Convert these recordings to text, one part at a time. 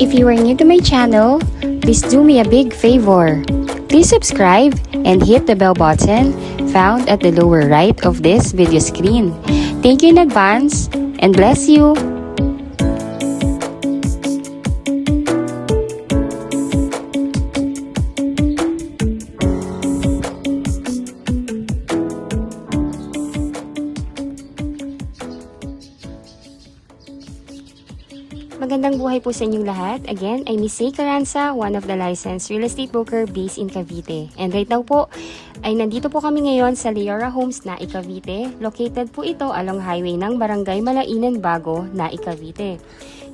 If you are new to my channel, please do me a big favor. Please subscribe and hit the bell button found at the lower right of this video screen. Thank you in advance and bless you! Magandang buhay po sa inyong lahat. Again, I'm Miss Say Caranza, one of the licensed real estate broker based in Cavite. And right now po, ay nandito po kami ngayon sa Leora Homes na Cavite. Located po ito along highway ng Barangay Malainan, Bago na Cavite.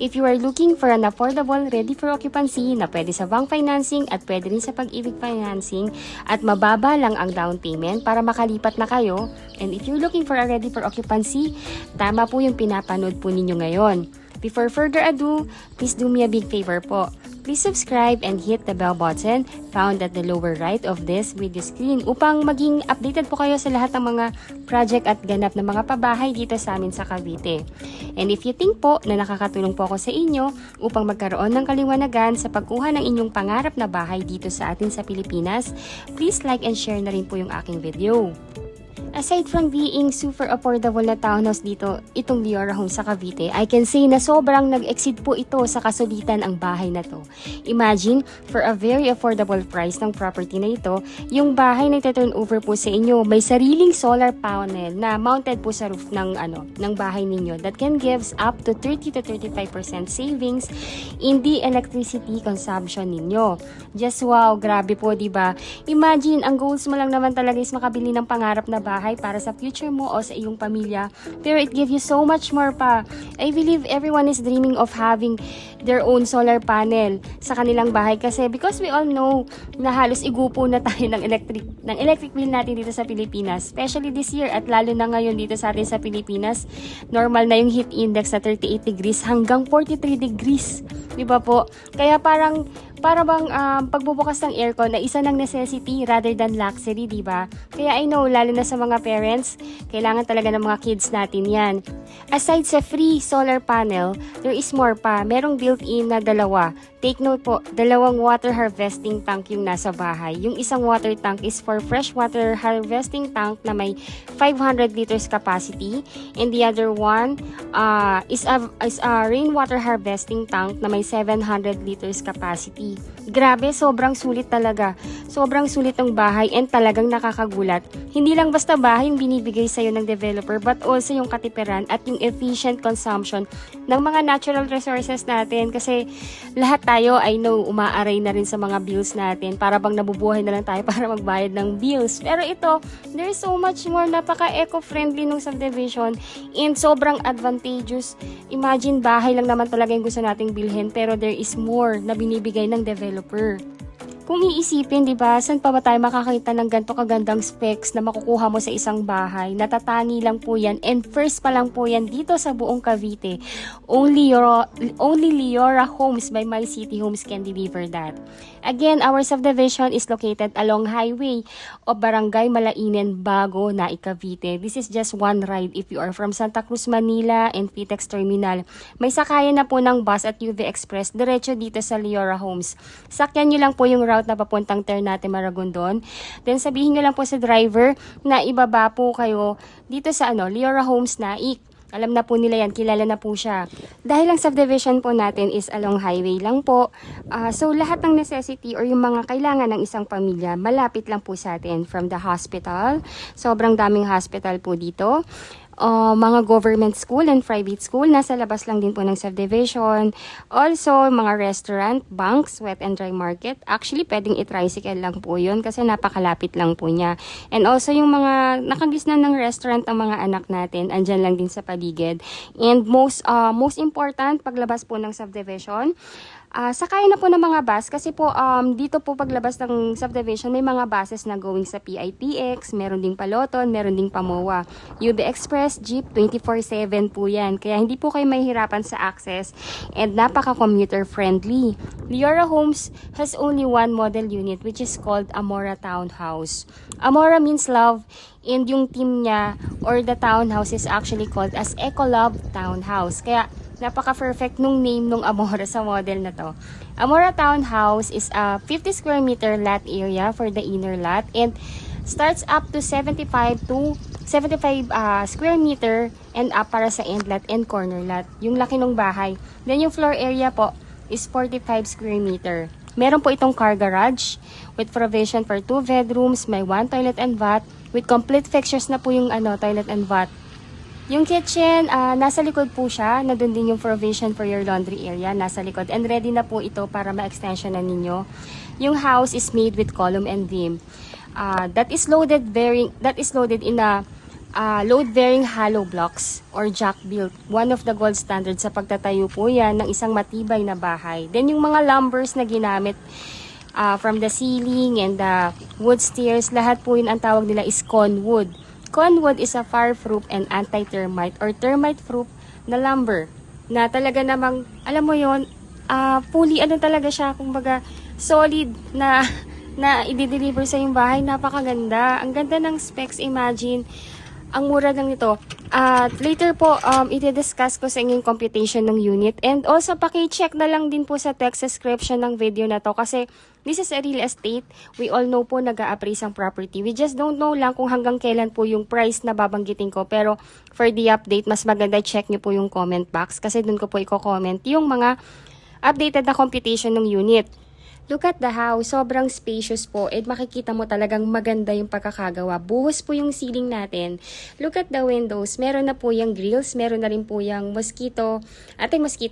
If you are looking for an affordable, ready for occupancy na pwede sa bank financing at pwede rin sa pag-ibig financing at mababa lang ang down payment para makalipat na kayo. And if you're looking for a ready for occupancy, tama po yung pinapanood po ninyo ngayon. Before further ado, please do me a big favor po. Please subscribe and hit the bell button found at the lower right of this video screen upang maging updated po kayo sa lahat ng mga project at ganap na mga pabahay dito sa amin sa Cavite. And if you think po na nakakatulong po ako sa inyo upang magkaroon ng kaliwanagan sa pagkuha ng inyong pangarap na bahay dito sa atin sa Pilipinas, please like and share na rin po yung aking video. Aside from being super affordable na townhouse dito, itong Leora Homes sa Cavite, I can say na sobrang nag-exceed po ito sa kasulitan ang bahay na to. Imagine, for a very affordable price ng property na ito, yung bahay na ito-turn over po sa inyo, may sariling solar panel na mounted po sa roof ng bahay ninyo that can gives up to 30 to 35% savings in the electricity consumption ninyo. Just wow, grabe po, diba? Imagine, ang goals mo lang naman talaga is makabili ng pangarap na bahay para sa future mo o sa iyong pamilya, pero it gives you so much more pa. I believe everyone is dreaming of having their own solar panel sa kanilang bahay kasi because we all know na halos igupo na tayo ng electric bill natin dito sa Pilipinas, especially this year at lalo na ngayon dito sa atin sa Pilipinas, normal na yung heat index na 38 degrees hanggang 43 degrees, di ba po? Kaya para bang pagbubukas ng aircon na isa ng necessity rather than luxury, di ba? Kaya I know, lalo na sa mga parents, kailangan talaga ng mga kids natin yan. Aside sa free solar panel, there is more pa. Merong built-in na dalawa. Take note po, dalawang water harvesting tank yung nasa bahay. Yung isang water tank is for fresh water harvesting tank na may 500 liters capacity. And the other one is a rainwater harvesting tank na may 700 liters capacity. Grabe, sobrang sulit talaga. Sobrang sulit ng bahay and talagang nakakagulat. Hindi lang basta bahay yung binibigay sa'yo ng developer but also yung katipiran at yung efficient consumption ng mga natural resources natin. Kasi lahat tayo, I know, umaaray na rin sa mga bills natin. Para bang nabubuhay na lang tayo para magbayad ng bills. Pero ito, there is so much more. Napaka-eco-friendly nung subdivision and sobrang advantageous. Imagine, bahay lang naman talaga yung gusto nating bilhin pero there is more na binibigay ng developer. Kung iisipin, di ba, saan pa ba tayo makakita ng ganito kagandang specs na makukuha mo sa isang bahay? Natatangi lang po yan and first pa lang po yan dito sa buong Cavite. Only Leora Homes by My City Homes can deliver that. Again, our subdivision is located along highway of Barangay Malainan, Bago na Cavite. This is just one ride if you are from Santa Cruz, Manila and PTEX Terminal. May sakayan na po ng bus at UV Express diretso dito sa Leora Homes. Sakyan nyo lang po yung route na papuntang Ternate, Maragondon. Then sabihin nyo lang po sa driver na ibaba po kayo dito sa Leora Homes na Alam na po nila yan, kilala na po siya. Dahil ang subdivision po natin is along highway lang po. So lahat ng necessity or yung mga kailangan ng isang pamilya, malapit lang po sa atin from the hospital. Sobrang daming hospital po dito. Mga government school and private school, nasa labas lang din po ng subdivision. Also, mga restaurant, banks, wet and dry market. Actually, pwedeng i-tricycle lang po yun kasi napakalapit lang po niya. And also, yung mga nakagisnan ng restaurant ang mga anak natin, andyan lang din sa paligid. And most important, paglabas po ng subdivision, sakay na po ng mga bus kasi po dito po paglabas ng subdivision may mga buses na going sa PITX, meron ding Paloton, meron ding Pamoa. UB Express, Jeep, 24/7 po yan. Kaya hindi po kayo mahihirapan sa access and napaka-commuter friendly. Leora Homes has only one model unit which is called Amora Townhouse. Amora means love and yung team niya or the townhouse is actually called as Ecolove Townhouse. Kaya Napaka-perfect nung name nung Amora sa model na to. Amora Townhouse is a 50 square meter lot area for the inner lot and starts up to 75 square meter and up para sa end lot and corner lot. Yung laki ng bahay. Then yung floor area po is 45 square meter. Meron po itong car garage with provision for 2 bedrooms, may 1 toilet and bath with complete fixtures na po yung toilet and bath. Yung kitchen, nasa likod po siya. Nandun din yung provision for your laundry area, nasa likod. And ready na po ito para ma-extension na ninyo. Yung house is made with column and beam. That is loaded in a load-bearing hollow blocks or jack built. One of the gold standards sa pagtatayo po yan ng isang matibay na bahay. Then yung mga lumbers na ginamit from the ceiling and the wood stairs, lahat po yun ang tawag nila is conwood. Conwood is a fireproof and anti-termite or termite-proof na lumber na talaga namang, alam mo yon, fully talaga siya, kumbaga solid na i-deliver sa yung bahay. Napakaganda. Ang ganda ng specs, imagine. Ang mura lang nito. Later po, i-discuss ko sa inyong computation ng unit. And also, paki-check na lang din po sa text description ng video na to kasi this is a real estate. We all know po nag-a-appraise ang property. We just don't know lang kung hanggang kailan po yung price na babanggitin ko. Pero for the update, mas maganda check nyo po yung comment box kasi dun ko po i-comment yung mga updated na computation ng unit. Look at the house. Sobrang spacious po. And makikita mo talagang maganda yung pagkakagawa. Buhos po yung ceiling natin. Look at the windows. Meron na po yung grills. Meron na rin po yung mosquito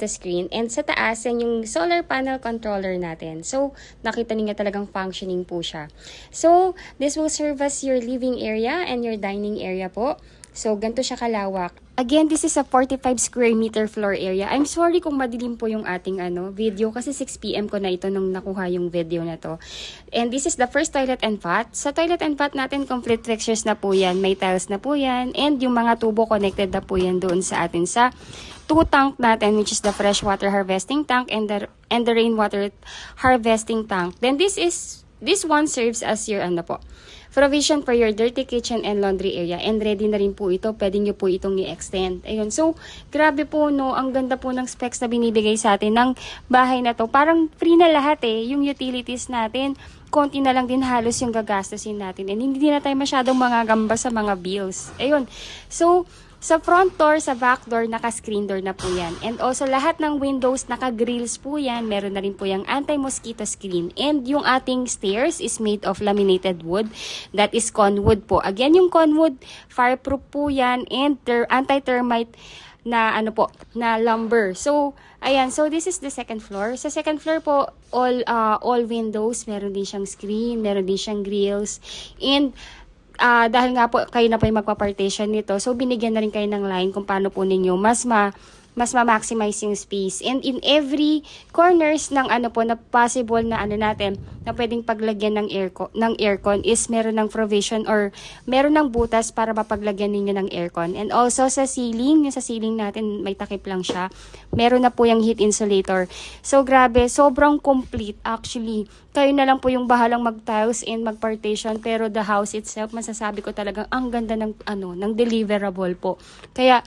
screen. And sa taas, yan yung solar panel controller natin. So, nakita niyo talagang functioning po siya. So, this will serve as your living area and your dining area po. So, ganito siya kalawak. Again, this is a 45 square meter floor area. I'm sorry kung madilim po yung ating video kasi 6 PM ko na ito nung nakuha yung video na to. And this is the first toilet and bath. Sa toilet and bath natin, complete fixtures na po yan. May tiles na po yan. And yung mga tubo connected na po yan doon sa atin sa 2 tank natin, which is the freshwater harvesting tank and the rainwater harvesting tank. Then this one serves as your provision for your dirty kitchen and laundry area. And ready na rin po ito. Pwede nyo po itong i-extend. Ayun. So, grabe po, no? Ang ganda po ng specs na binibigay sa atin ng bahay na to. Parang free na lahat Yung utilities natin, konti na lang din halos yung gagastusin natin. And hindi na tayo masyadong mangagamba sa mga bills. Ayun. So, sa front door, sa back door, naka-screen door na po yan. And also, lahat ng windows, naka-grills po yan. Meron na rin po yung anti-mosquito screen. And yung ating stairs is made of laminated wood. That is conwood po. Again, yung conwood, fireproof po yan. And anti-termite na na lumber. So, ayan. So, this is the second floor. Sa second floor po, all windows. Meron din siyang screen. Meron din siyang grills. And dahil nga po kayo na po yung magpa-partition nito, so binigyan na rin kayo ng line kung paano po ninyo mas ma-maximize yung space. And in every corners ng na possible na natin na pwedeng paglagyan ng aircon is meron ng provision or meron ng butas para mapaglagyan ninyo ng aircon. And also sa ceiling, yung sa ceiling natin may takip lang siya. Meron na po yung heat insulator. So grabe, sobrang complete actually. Kayo na lang po yung bahalang mag-tiles and mag-partition, pero the house itself, masasabi ko talagang ang ganda ng ng deliverable po. Kaya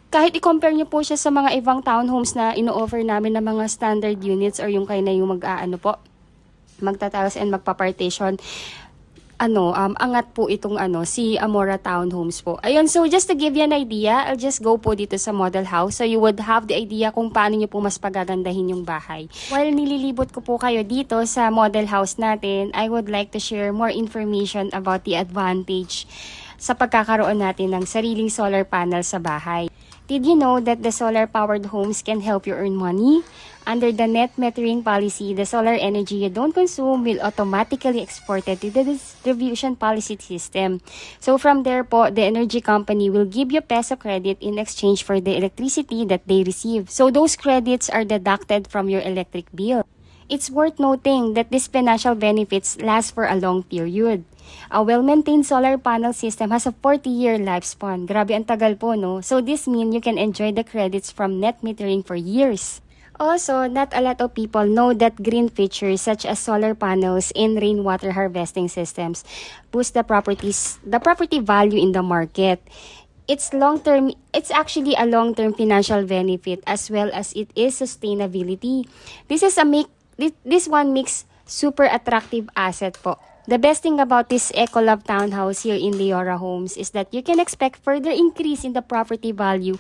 kahit i-compare nyo po siya sa mga ibang townhomes na ino-offer namin na mga standard units or yung kayo na yung magta-tiles and magpa-partition, angat po itong si Amora Townhomes po. Ayun, so just to give you an idea, I'll just go po dito sa model house so you would have the idea kung paano nyo po mas pagagandahin yung bahay. While nililibot ko po kayo dito sa model house natin, I would like to share more information about the advantage sa pagkakaroon natin ng sariling solar panel sa bahay. Did you know that the solar-powered homes can help you earn money? Under the net metering policy, the solar energy you don't consume will automatically exported to the distribution policy system. So from there po, the energy company will give you peso credit in exchange for the electricity that they receive. So those credits are deducted from your electric bill. It's worth noting that these financial benefits last for a long period. A well-maintained solar panel system has a 40-year lifespan. Grabe ang tagal po, no? So this means you can enjoy the credits from net metering for years. Also, not a lot of people know that green features such as solar panels and rainwater harvesting systems boost the property value in the market. it's actually a long-term financial benefit as well as it is sustainability. This one makes super attractive asset po. The best thing about this Ecolab townhouse here in Leora Homes is that you can expect further increase in the property value,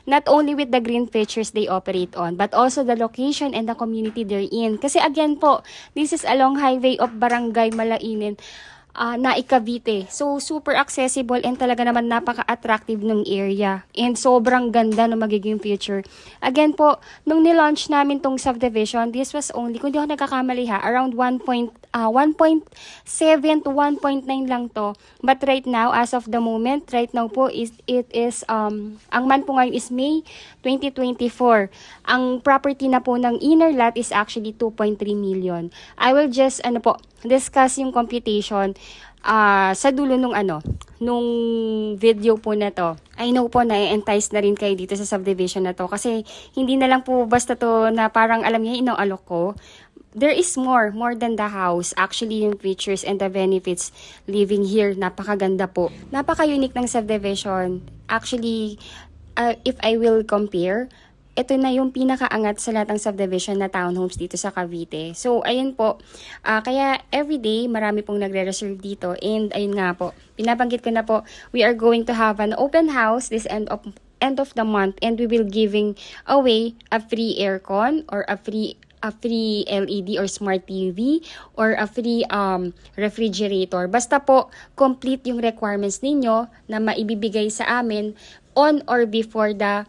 not only with the green features they operate on, but also the location and the community they're in. Kasi again po, this is along highway of Barangay Malainen, Naik Cavite. So, super accessible and talaga naman napaka-attractive ng area. And sobrang ganda ng magiging future. Again po, nung nilaunch namin tong subdivision, this was only, kung di ako nagkakamali ha, around 1.7 to 1.9 lang to. But right now, as of the moment, right now po, ang month po ngayon is May 2024. Ang property na po ng inner lot is actually 2.3 million. I will just, discuss yung computation sa dulo nung video po na to. I know po na-entice na rin kayo dito sa subdivision na to kasi hindi na lang po basta to na parang alam niya inaalok ko. There is more than the house. Actually, yung features and the benefits living here, napakaganda po. Napaka-unique ng subdivision. Actually, if I will compare, ito na yung pinakaangat sa lahat ng subdivision na townhomes dito sa Cavite. So, ayun po. Kaya everyday, marami pong nagre-reserve dito. And ayun nga po, pinabanggit ko na po, we are going to have an open house this end of the month. And we will giving away a free aircon or a free LED or smart TV or a free refrigerator. Basta po, complete yung requirements ninyo na maibibigay sa amin on or before the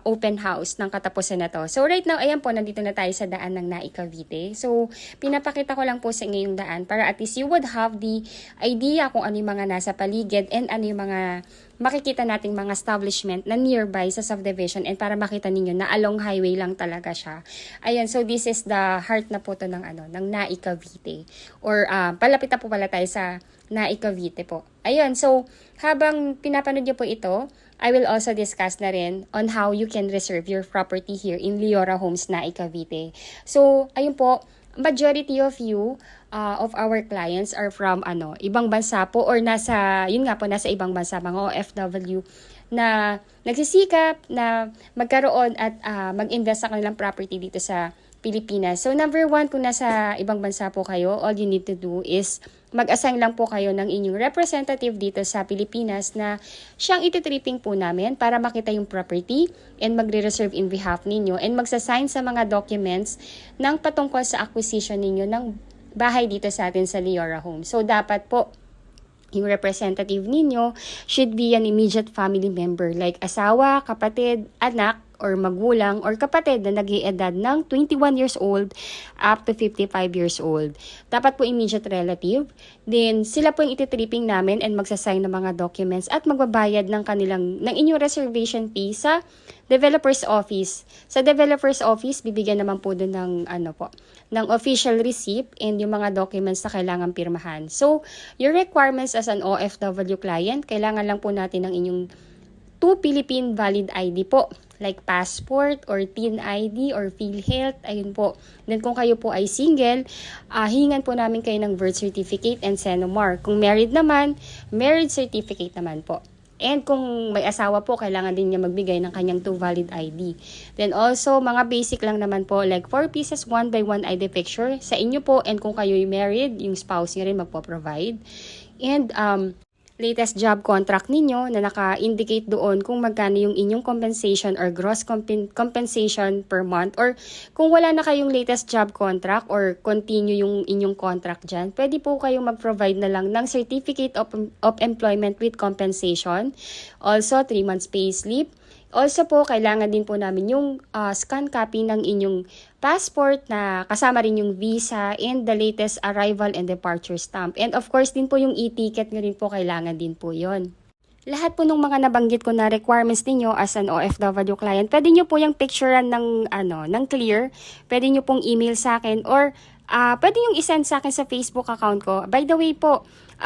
open house ng katapusan na to. So right now, ayan po, nandito na tayo sa daan ng Naik Cavite. So, pinapakita ko lang po sa inyo yung daan para at least you would have the idea kung ano yung mga nasa paligid and ano yung mga makikita nating mga establishment na nearby sa subdivision and para makita ninyo na along highway lang talaga siya. Ayan, so this is the heart na po to ng Naik Cavite. Or palapit na po pala tayo sa Naik Cavite po. Ayun, so habang pinapanood niyo po ito, I will also discuss na rin on how you can reserve your property here in Leora Homes Naik Cavite. So, ayun po, majority of you, of our clients are from ibang bansa po or nasa ibang bansa, mga OFW na nagsisikap na magkaroon at mag-invest sa kanilang property dito sa Pilipinas. So, number one, kung nasa ibang bansa po kayo, all you need to do is mag-assign lang po kayo ng inyong representative dito sa Pilipinas na siyang ititripping po namin para makita yung property and magre-reserve in behalf ninyo and magsasign sa mga documents ng patungkol sa acquisition ninyo ng bahay dito sa atin sa Leora Home. So, dapat po yung representative ninyo should be an immediate family member like asawa, kapatid, anak, or magulang or kapatid na nag-iedad ng 21 years old up to 55 years old. Dapat po immediate relative. Then, sila po yung ititripping namin and magsasign ng mga documents at magbabayad ng inyong reservation fee sa developer's office. Sa developer's office, bibigyan naman po doon ng official receipt and yung mga documents na kailangan pirmahan. So, your requirements as an OFW client, kailangan lang po natin ng inyong 2 Philippine valid ID po, like passport or TIN ID or PhilHealth, ayun po. Then kung kayo po ay single, hingan po namin kayo ng birth certificate and SENOMAR. Kung married naman, marriage certificate naman po. And kung may asawa po, kailangan din niya magbigay ng kanyang 2 valid ID. Then also, mga basic lang naman po, like 4 pieces, 1 by 1 ID picture sa inyo po. And kung kayo'y married, yung spouse niyo rin magpo-provide. And latest job contract ninyo na naka-indicate doon kung magkano yung inyong compensation or gross compensation per month, or kung wala na kayong latest job contract or continue yung inyong contract dyan, pwede po kayong mag-provide na lang ng certificate of employment with compensation, also 3 months pay slip. Also po, kailangan din po namin yung scan copy ng inyong passport na kasama rin yung visa and the latest arrival and departure stamp. And of course din po yung e-ticket nyo rin po, kailangan din po yon. Lahat po ng mga nabanggit ko na requirements ninyo as an OFW client, pwede nyo po yung picturean ng clear, pwede nyo pong email sa akin or pwede yung isend sa akin sa Facebook account ko. By the way po,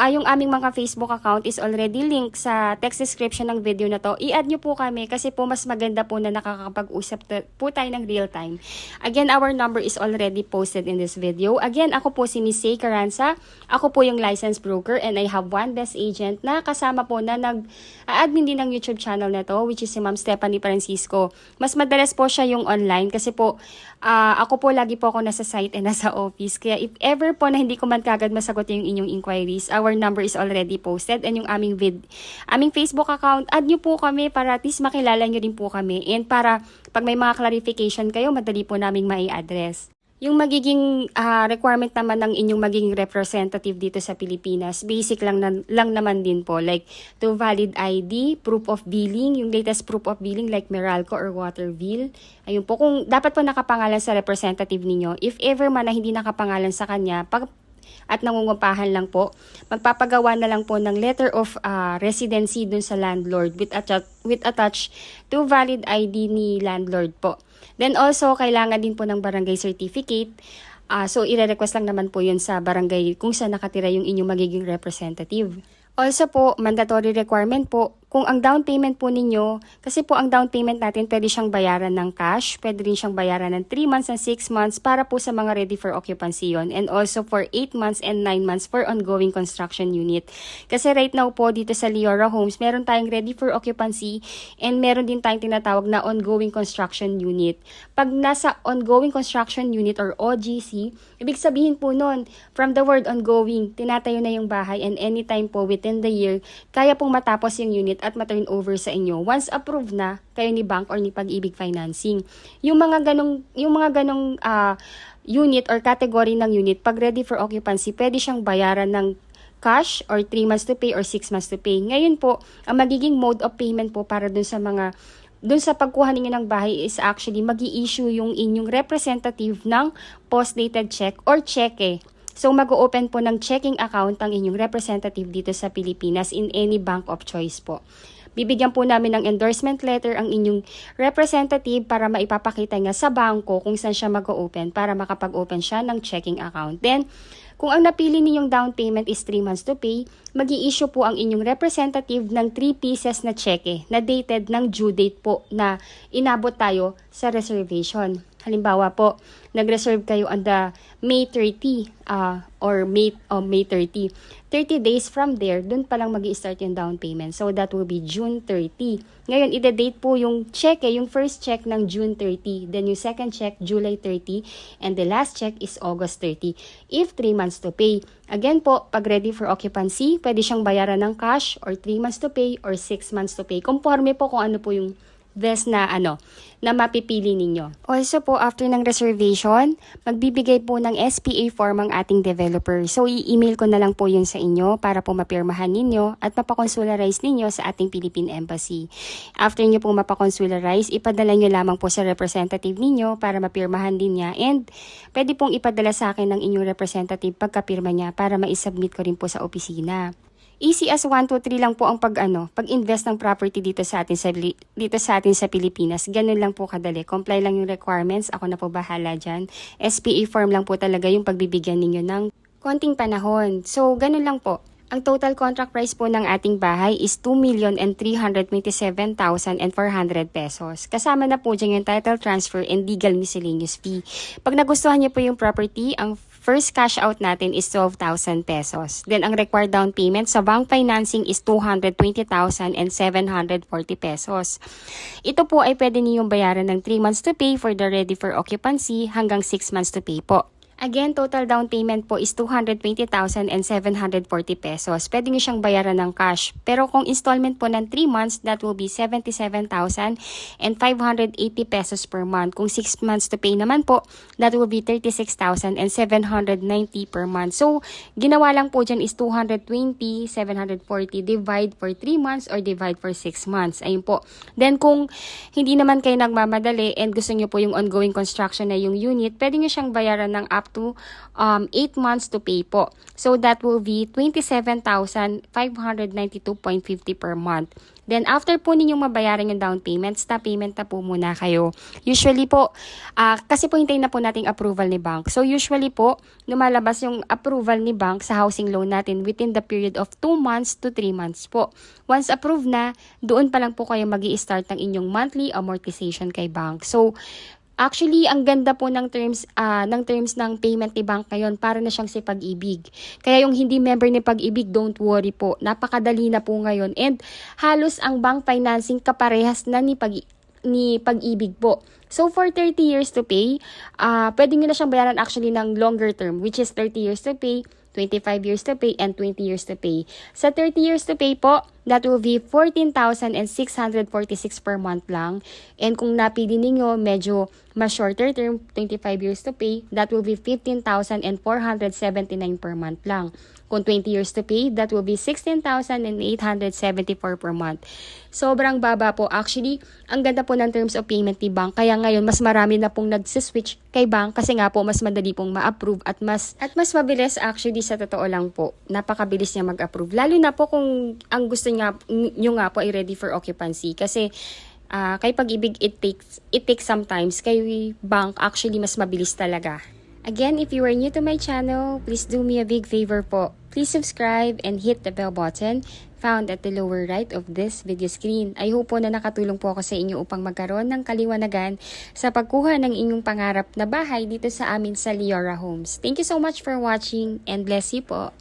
yung aming mga Facebook account is already linked sa text description ng video na to. I-add nyo po kami kasi po mas maganda po na nakakapag-usap po tayo ng real time. Again, our number is already posted in this video. Again, ako po si Miss Say Caranza. Ako po yung licensed broker and I have one best agent na kasama po na nag-admin din ng YouTube channel na to, which is si Ma'am Stephanie Francisco. Mas madalas po siya yung online kasi po ako po lagi po ako nasa site and nasa office. Kaya if ever po na hindi ko man kagad masagot yung inyong inquiries, our number is already posted and yung aming Facebook account, add nyo po kami para at least makilala nyo rin po kami and para pag may mga clarification kayo, madali po naming mai-address. Yung magiging requirement naman ng inyong magiging representative dito sa Pilipinas, basic lang naman din po. Like, to valid ID, proof of billing, yung latest proof of billing like Meralco or Waterville. Ayun po, kung dapat po nakapangalan sa representative ninyo. If ever man na hindi nakapangalan sa kanya, at nangungupahan lang po, magpapagawa na lang po ng letter of residency dun sa landlord with attached to valid ID ni landlord po. Then also, kailangan din po ng barangay certificate. So, ire-request lang naman po yun sa barangay kung saan nakatira yung inyong magiging representative. Also po, mandatory requirement po, kung ang down payment po ninyo, kasi po ang down payment natin pwede siyang bayaran ng cash, pwede rin siyang bayaran ng 3 months and 6 months para po sa mga ready for occupancy yun, and also for 8 months and 9 months for ongoing construction unit. Kasi right now po dito sa Leora Homes, meron tayong ready for occupancy and meron din tayong tinatawag na ongoing construction unit. Pag nasa ongoing construction unit or OGC, ibig sabihin po nun, from the word ongoing, tinatayo na yung bahay and anytime po within the year, kaya pong matapos yung unit at ma-turn over sa inyo once approved na kayo ni bank or ni Pag-ibig Financing. Yung mga ganong unit or category ng unit, pag ready for occupancy, pwede siyang bayaran ng cash or 3 months to pay or 6 months to pay. Ngayon po, ang magiging mode of payment po para dun sa pagkuha ninyo ng bahay is actually mag-i-issue yung inyong representative ng post-dated check or cheque. So, mag-o-open po ng checking account ang inyong representative dito sa Pilipinas in any bank of choice po. Bibigyan po namin ng endorsement letter ang inyong representative para maipapakita niya sa bangko kung saan siya mag-o-open para makapag-open siya ng checking account. Then, kung ang napili ninyong down payment is 3 months to pay, mag-i-issue po ang inyong representative ng 3 pieces na cheque na dated ng due date po na inabot tayo sa reservation. Halimbawa po, nag-reserve kayo on the May 30 or May 30. 30 days from there, dun pa lang mag-i-start yung down payment. So, that will be June 30. Ngayon, ide-date po yung check, yung first check ng June 30. Then, yung second check, July 30. And the last check is August 30. If 3 months to pay. Again po, pag ready for occupancy, pwede siyang bayaran ng cash or 3 months to pay or 6 months to pay. Conforme po kung ano po yung best na mapipili ninyo. Also po, after ng reservation, magbibigay po ng SPA form ang ating developer. So, i-email ko na lang po yun sa inyo para po mapirmahan ninyo at mapakonsularize ninyo sa ating Philippine Embassy. After nyo po mapakonsularize, ipadala nyo lamang po sa representative ninyo para mapirmahan din niya and pwede pong ipadala sa akin ng inyong representative pagkapirma niya para ma-submit ko rin po sa opisina. Easy as 1, 2, 3 lang po ang pag-invest ng property dito sa atin sa Pilipinas. Ganun lang po kadali. Comply lang yung requirements. Ako na po bahala dyan. SPA form lang po talaga yung pagbibigyan ninyo ng konting panahon. So, ganun lang po. Ang total contract price po ng ating bahay is 2,327,400 pesos. Kasama na po dyan yung title transfer and legal miscellaneous fee. Pag nagustuhan niyo po yung property, ang first cash out natin is 12,000 pesos. Then, ang required down payment sa bank financing is 220,740 pesos. Ito po ay pwede niyong bayaran ng 3 months to pay for the ready for occupancy hanggang 6 months to pay po. Again, total down payment po is 220,740 pesos. Pwede nyo siyang bayaran ng cash. Pero kung installment po ng 3 months, that will be 77,580 pesos per month. Kung 6 months to pay naman po, that will be 36,790 per month. So, ginawa lang po dyan is 220,740 divide for 3 months or divide for 6 months. Ayun po. Then, kung hindi naman kayo nagmamadali and gusto nyo po yung ongoing construction na yung unit, pwede nyo siyang bayaran ng up to 8 months to pay po. So, that will be 27,592.50 per month. Then after po ninyong mabayaran yung down payment, stop payment na po muna kayo. Usually po, kasi po hintayin na po nating approval ni bank. So usually po, lumalabas yung approval ni bank sa housing loan natin within the period of 2 months to 3 months po. Once approved na, doon pa lang po kayo mag-i-start ng inyong monthly amortization kay bank. So actually, ang ganda po ng terms ng payment ni bank ngayon, para na siyang si Pag-ibig. Kaya yung hindi member ni Pag-ibig, don't worry po. Napakadali na po ngayon. And halos ang bank financing kaparehas na ni Pag-ibig po. So for 30 years to pay, pwede nyo na siyang bayaran actually ng longer term, which is 30 years to pay, 25 years to pay, and 20 years to pay. Sa 30 years to pay po, that will be 14,646 per month lang. And kung napili ninyo medyo mas shorter term, 25 years to pay, that will be 15,479 per month lang. Kung 20 years to pay, that will be 16,874 per month. Sobrang baba po. Actually, ang ganda po ng terms of payment ni bank. Kaya ngayon, mas marami na pong nagsiswitch kay bank kasi nga po, mas madali pong ma-approve at mas mabilis actually sa totoo lang po. Napakabilis niya mag-approve. Lalo na po kung ang gusto nyo nga po ay ready for occupancy. Kasi kay Pag-ibig, it takes sometimes. Kay bank, actually, mas mabilis talaga. Again, if you are new to my channel, please do me a big favor po. Please subscribe and hit the bell button found at the lower right of this video screen. I hope po na nakatulong po ako sa inyo upang magkaroon ng kaliwanagan sa pagkuha ng inyong pangarap na bahay dito sa amin sa Leora Homes. Thank you so much for watching and bless you po.